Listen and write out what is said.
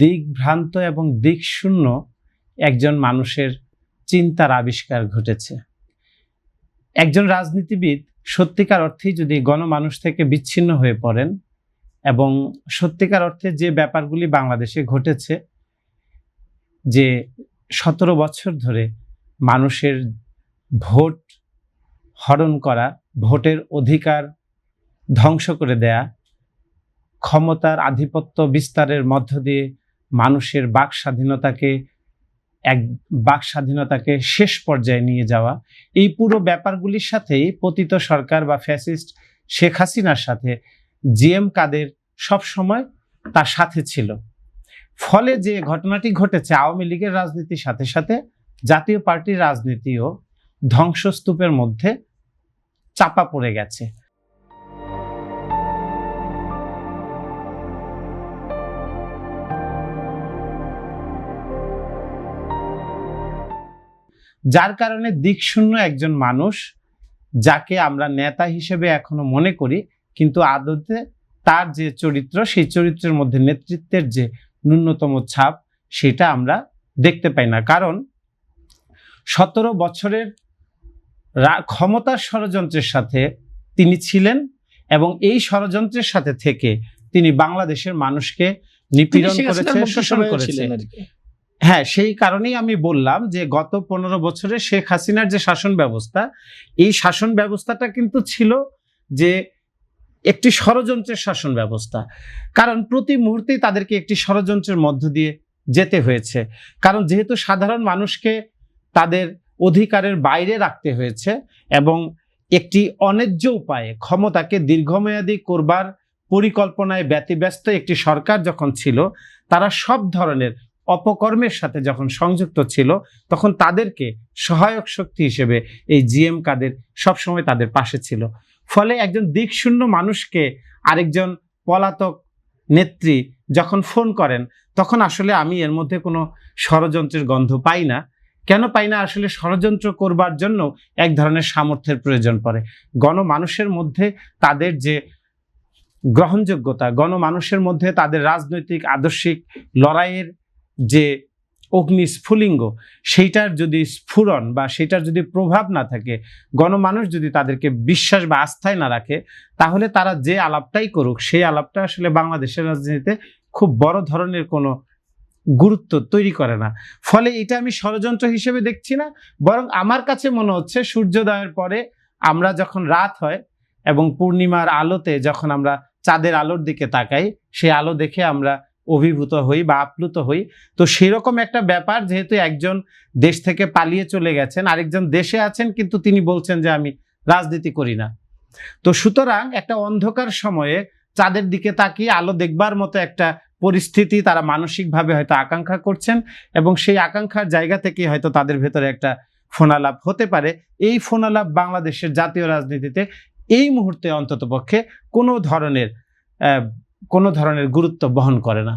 দিকভ্রান্ত এবং দিকশূন্য একজন মানুষের চিন্তার আবিষ্কার ঘটেছে। একজন রাজনীতিবিদ সত্যিকার অর্থেই যদি গণমানুষ থেকে বিচ্ছিন্ন হয়ে পড়েন এবং সত্যিকার অর্থে যে ব্যাপারগুলি বাংলাদেশে ঘটেছে, যে 17 বছর ধরে মানুষের ভোট হরণ করা, ভোটের অধিকার ধ্বংস করে দেয়া, ক্ষমতার আধিপত্য বিস্তারের মধ্য দিয়ে মানুষের বাক স্বাধীনতাকে শেষ পর্যায়ে নিয়ে যাওয়া, এই পুরো ব্যাপারগুলির সাথেই পতিত সরকার বা ফ্যাসিস্ট শেখ হাসিনার সাথে জিএম কাদের সবসময় তার সাথে ছিল। ফলে যে ঘটনাটি ঘটেছে, আওয়ামী লীগের রাজনীতির সাথে সাথে জাতীয় পার্টির রাজনীতিও ধ্বংসস্তূপের মধ্যে চাপা পড়ে গেছে। যার কারণে দিকশূন্য একজন মানুষ, যাকে আমরা নেতা হিসেবে এখনো মনে করি, কিন্তু আদতে তার যে চরিত্র, সেই চরিত্রের মধ্যে নেতৃত্বের যে ন্যূনতম ছাপ, সেটা আমরা দেখতে পাই না। কারণ 17 বছরের ক্ষমতার ষড়যন্ত্রের সাথে তিনি ছিলেন এবং এই ষড়যন্ত্রের সাথে থেকে তিনি বাংলাদেশের মানুষকে নিপীড়ন করেছে, শোষণ করেছে। হ্যাঁ, সেই কারণেই আমি বললাম যে গত 15 বছরে শেখ হাসিনার যে শাসন ব্যবস্থা, এই শাসন ব্যবস্থাটা কিন্তু ছিল যে একটি ষড়যন্ত্রের শাসন ব্যবস্থা। কারণ প্রতি মুহূর্তেই তাদেরকে একটি ষড়যন্ত্রের মধ্য দিয়ে যেতে হয়েছে। কারণ যেহেতু সাধারণ মানুষকে তাদের অধিকারের বাইরে রাখতে হয়েছে এবং একটি অন্যায্য উপায়ে ক্ষমতাকে দীর্ঘমেয়াদী করবার পরিকল্পনায় ব্যতিব্যস্ত একটি সরকার যখন ছিল, তারা সব ধরনের অপকর্মের সাথে যখন সংযুক্ত ছিল, তখন তাদেরকে সহায়ক শক্তি হিসেবে এই জিএম কাদের সবসময় তাদের পাশে ছিল। ফলে একজন দিকশূন্য মানুষকে আরেকজন পলাতক নেত্রী যখন ফোন করেন, তখন আসলে আমি এর মধ্যে কোনো ষড়যন্ত্রের গন্ধ পাই না। কেন পাই না? আসলে ষড়যন্ত্র করবার জন্য এক ধরনের সামর্থ্যের প্রয়োজন পড়ে। গণমানুষের মধ্যে তাদের যে গ্রহণযোগ্যতা, গণমানুষের মধ্যে তাদের রাজনৈতিক আদর্শিক লড়াইয়ের যে অগ্নিস্ফুলিঙ্গ, সেইটার যদি স্ফুরণ বা সেইটার যদি প্রভাব না থাকে, গণমানুষ যদি তাদেরকে বিশ্বাস বা আস্থায় না রাখে, তাহলে তারা যে আলাপটাই করুক, সেই আলাপটা আসলে বাংলাদেশের রাজনীতিতে খুব বড় ধরনের কোনো গুরুত্ব তৈরি করে না। ফলে এটা আমি ষড়যন্ত্র হিসেবে দেখছি না, বরং আমার কাছে মনে হচ্ছে সূর্যোদয়ের পরে আমরা যখন রাত হয় এবং পূর্ণিমার আলোতে যখন আমরা চাঁদের আলোর দিকে তাকাই, সেই আলো দেখে আমরা অভিভূত হই বা আপ্লুত হই। তো সেরকম একটা ব্যাপার, যেহেতু একজন দেশ থেকে পালিয়ে চলে গেছেন, আরেকজন দেশে আছেন, কিন্তু তিনি বলছেন যে আমি রাজনীতি করি না। তো সুতরাং একটা অন্ধকার সময়ে চাঁদের দিকে তাকিয়ে আলো দেখবার মতো একটা পরিস্থিতি তারা মানসিকভাবে হয়তো আকাঙ্ক্ষা করছেন এবং সেই আকাঙ্ক্ষার জায়গা থেকে হয়তো তাদের ভেতরে একটা ফোনালাপ হতে পারে। এই ফোনালাপ বাংলাদেশের জাতীয় রাজনীতিতে এই মুহূর্তে অন্ততপক্ষে কোনো ধরনের গুরুত্ব বহন করে না।